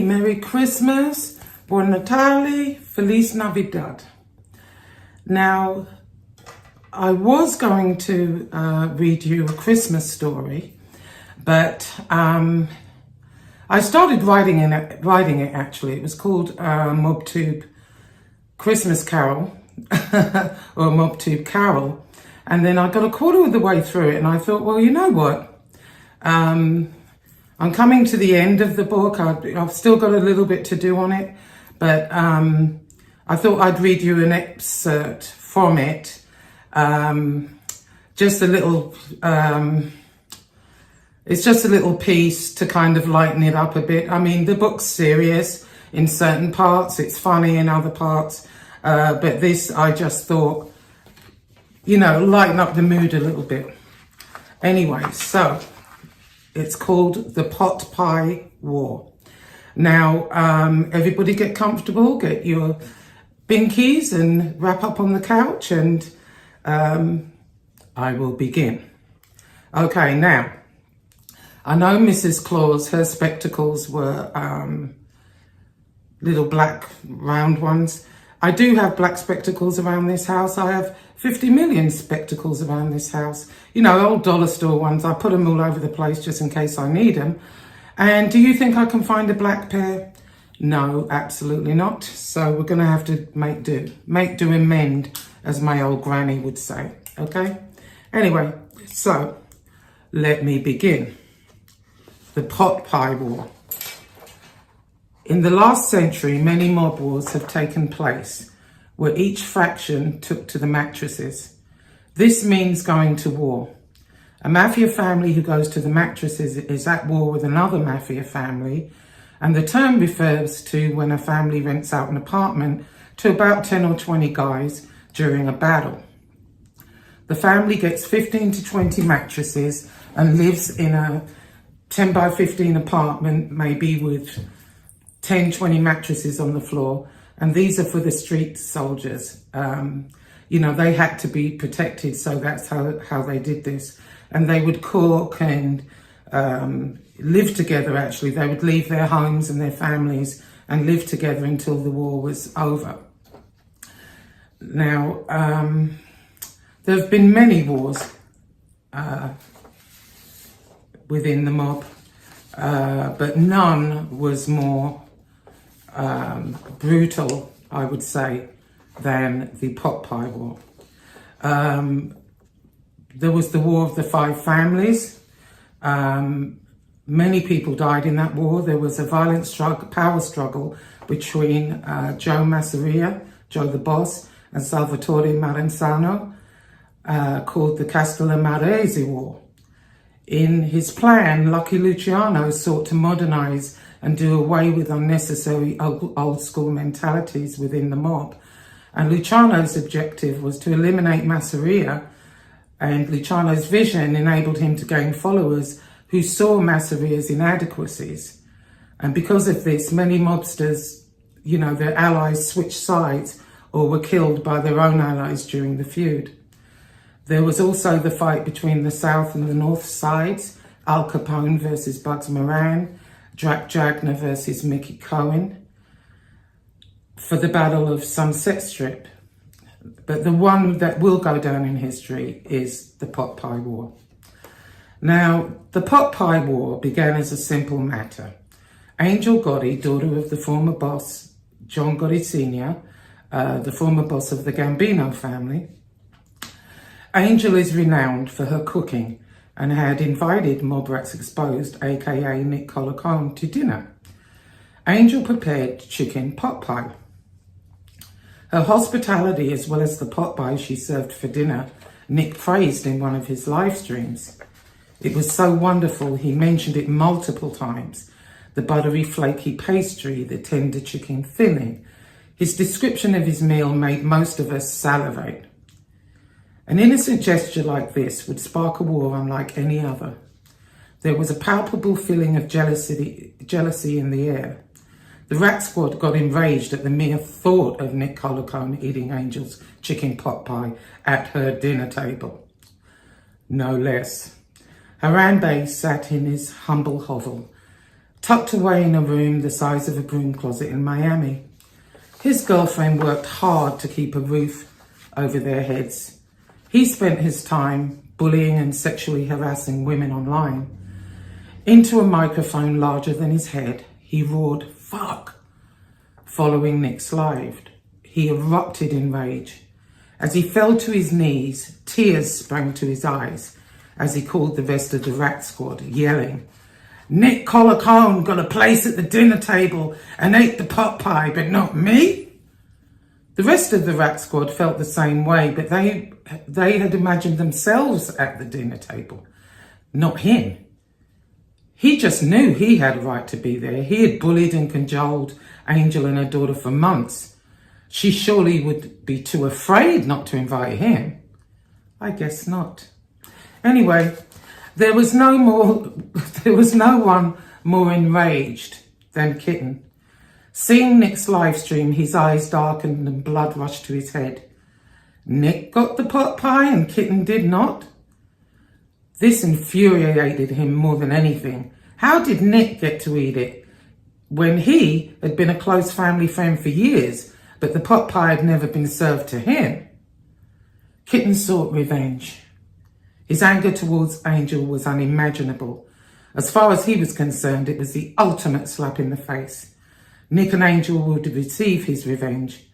Merry Christmas, Buon Natale, Feliz Navidad. Now, I was going to read you a Christmas story, but I started writing it actually. It was called MobTube Christmas Carol, or MobTube Carol. And then I got a quarter of the way through it and I thought, well, you know what? I'm coming to the end of the book. I've still got a little bit to do on it, but I thought I'd read you an excerpt from it. Just a little, it's just a little piece to kind of lighten it up a bit. I mean, the book's serious in certain parts, it's funny in other parts, but this, I just thought, you know, lighten up the mood a little bit. Anyway, so it's called The Pot Pie War. Now, everybody get comfortable, get your binkies and wrap up on the couch, and I will begin. Okay, now, I know Mrs. Claus, her spectacles were little black round ones. I do have black spectacles around this house. I have 50 million spectacles around this house. You know, old dollar store ones. I put them all over the place just in case I need them. And do you think I can find a black pair? No, absolutely not. So we're going to have to make do. Make do and mend, as my old granny would say. Okay? Anyway, so let me begin. The Pot Pie War. In the last century, many mob wars have taken place, where each faction took to the mattresses. This means going to war. A mafia family who goes to the mattresses is at war with another mafia family, and the term refers to when a family rents out an apartment to about 10 or 20 guys during a battle. The family gets 15 to 20 mattresses and lives in a 10 by 15 apartment, maybe with 10, 20 mattresses on the floor. And these are for the street soldiers. You know, they had to be protected, so that's how they did this. And they would cook and live together, actually. They would leave their homes and their families and live together until the war was over. Now, there have been many wars within the mob, but none was more brutal, I would say, than the Pot Pie War. There was the War of the Five Families. Many people died in that war. There was a violent power struggle between Joe Masseria, Joe the Boss, and Salvatore Marenzano, called the Castellamarese War. In his plan, Lucky Luciano sought to modernize and do away with unnecessary old school mentalities within the mob. And Luciano's objective was to eliminate Masseria, and Luciano's vision enabled him to gain followers who saw Masseria's inadequacies. And because of this, many mobsters, you know, their allies switched sides or were killed by their own allies during the feud. There was also the fight between the South and the North sides, Al Capone versus Bugs Moran, Jack Jagner versus Mickey Cohen, for the Battle of Sunset Strip. But the one that will go down in history is the Pot Pie War. Now, the Pot Pie War began as a simple matter. Angel Gotti, daughter of the former boss, John Gotti Sr., the former boss of the Gambino family. Angel is renowned for her cooking and had invited Mob Rats Exposed, aka Nick Colacone, to dinner. Angel prepared chicken pot pie. Her hospitality, as well as the pot pie she served for dinner, Nick praised in one of his live streams. It was so wonderful, he mentioned it multiple times. The buttery, flaky pastry, the tender chicken filling. His description of his meal made most of us salivate. An innocent gesture like this would spark a war unlike any other. There was a palpable feeling of jealousy in the air. The Rat Squad got enraged at the mere thought of Nick Colacone eating Angel's chicken pot pie at her dinner table. No less. Harambe sat in his humble hovel, tucked away in a room the size of a broom closet in Miami. His girlfriend worked hard to keep a roof over their heads. He spent his time bullying and sexually harassing women online. Into a microphone larger than his head, he roared, "Fuck!" Following Nick's live. He erupted in rage. As he fell to his knees, tears sprang to his eyes as he called the rest of the Rat Squad, yelling, "Nick Colacone got a place at the dinner table and ate the pot pie, but not me." The rest of the Rat Squad felt the same way, but they had imagined themselves at the dinner table, not him. He just knew he had a right to be there. He had bullied and cajoled Angel and her daughter for months. She surely would be too afraid not to invite him. I guess not. Anyway, there was no one more enraged than Kitten. Seeing Nick's live stream, his eyes darkened and blood rushed to his head. Nick got the pot pie and Kitten did not? This infuriated him more than anything. How did Nick get to eat it when he had been a close family friend for years, but the pot pie had never been served to him? Kitten sought revenge. His anger towards Angel was unimaginable. As far as he was concerned, it was the ultimate slap in the face. Nick and Angel would receive his revenge.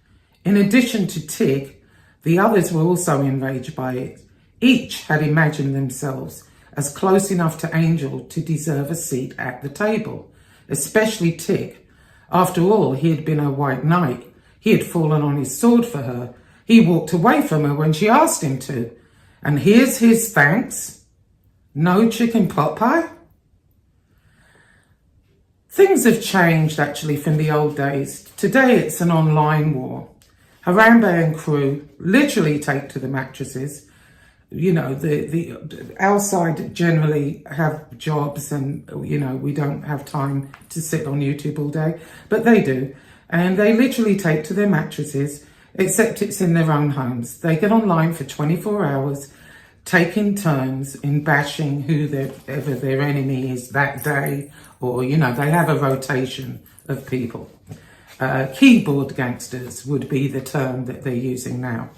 In addition to Tig, the others were also enraged by it. Each had imagined themselves as close enough to Angel to deserve a seat at the table, especially Tig. After all, he had been her white knight. He had fallen on his sword for her. He walked away from her when she asked him to. And here's his thanks. No chicken pot pie? Things have changed actually from the old days. Today it's an online war. Harambe and crew literally take to the mattresses. You know, the outside generally have jobs and, you know, we don't have time to sit on YouTube all day, but they do. And they literally take to their mattresses, except it's in their own homes. They get online for 24 hours, taking turns in bashing whoever their enemy is that day, or, you know, they have a rotation of people. Keyboard gangsters would be the term that they're using now,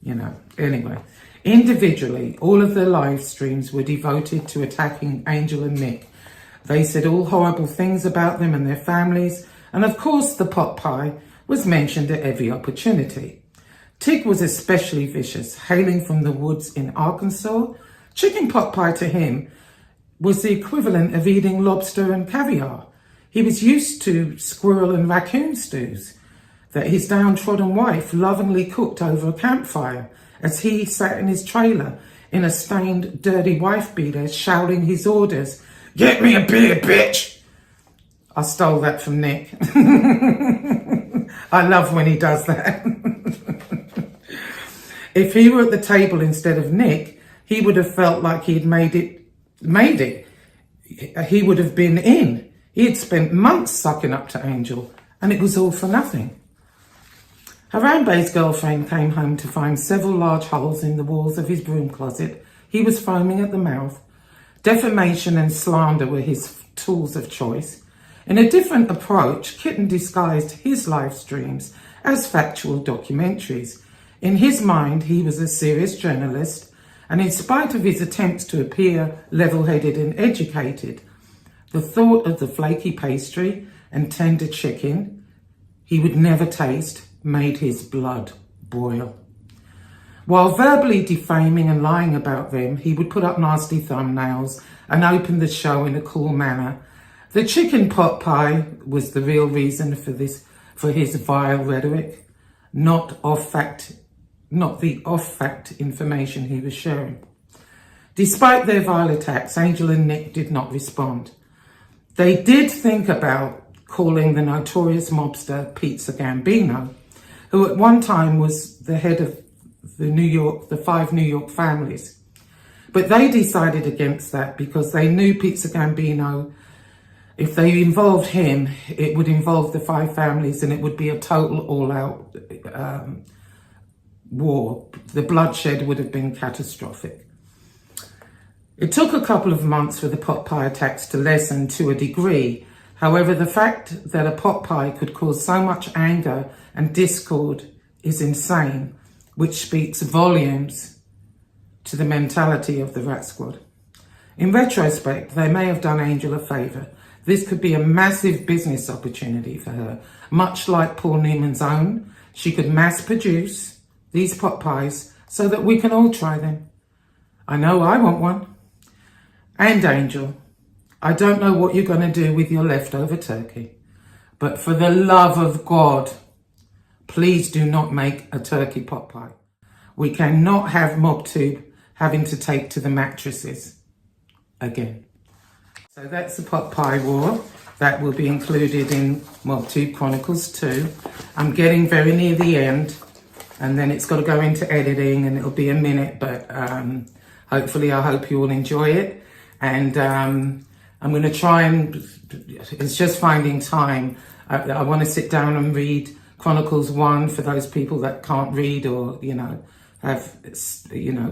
you know. Anyway, individually, all of their live streams were devoted to attacking Angel and Nick. They said all horrible things about them and their families, and of course the pot pie was mentioned at every opportunity. Tig was especially vicious, hailing from the woods in Arkansas. Chicken pot pie to him was the equivalent of eating lobster and caviar. He was used to squirrel and raccoon stews that his downtrodden wife lovingly cooked over a campfire as he sat in his trailer in a stained, dirty wife beater shouting his orders, "Get me a beer, bitch!" I stole that from Nick. I love when he does that. If he were at the table instead of Nick, he would have felt like he'd made it. He would have been in. He had spent months sucking up to Angel, and it was all for nothing. Harambe's girlfriend came home to find several large holes in the walls of his broom closet. He was foaming at the mouth. Defamation and slander were his tools of choice. In a different approach, Kitten disguised his live streams as factual documentaries. In his mind, he was a serious journalist, and in spite of his attempts to appear level-headed and educated, the thought of the flaky pastry and tender chicken he would never taste made his blood boil. While verbally defaming and lying about them, he would put up nasty thumbnails and open the show in a cool manner. The chicken pot pie was the real reason for his vile rhetoric, not the off-fact information he was sharing. Despite their vile attacks, Angel and Nick did not respond. They did think about calling the notorious mobster Pizza Gambino, who at one time was the head of the 5 New York families. But they decided against that because they knew Pizza Gambino, if they involved him, it would involve the 5 families and it would be a total all-out war. The bloodshed would have been catastrophic. It took a couple of months for the pot pie attacks to lessen to a degree, However, the fact that a pot pie could cause so much anger and discord is insane, which speaks volumes to the mentality of the Rat Squad. In retrospect, they may have done Angel a favour. This could be a massive business opportunity for her. Much like Paul Newman's own, she could mass produce these pot pies so that we can all try them. I know I want one. And Angel, I don't know what you're going to do with your leftover turkey, but for the love of God, please do not make a turkey pot pie. We cannot have MobTube having to take to the mattresses again. So that's the pot pie war. That will be included in MobTube Chronicles 2. I'm getting very near the end, and then it's got to go into editing, and it'll be a minute, but hopefully I hope you all enjoy it. And I'm going to try and, it's just finding time. I want to sit down and read Chronicles 1 for those people that can't read or, have,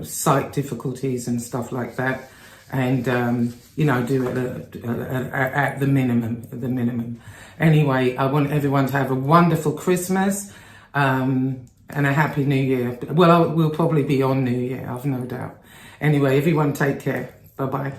sight difficulties and stuff like that. And, do it at the minimum, Anyway, I want everyone to have a wonderful Christmas and a happy New Year. Well, we'll probably be on New Year, I've no doubt. Anyway, everyone take care. Bye-bye.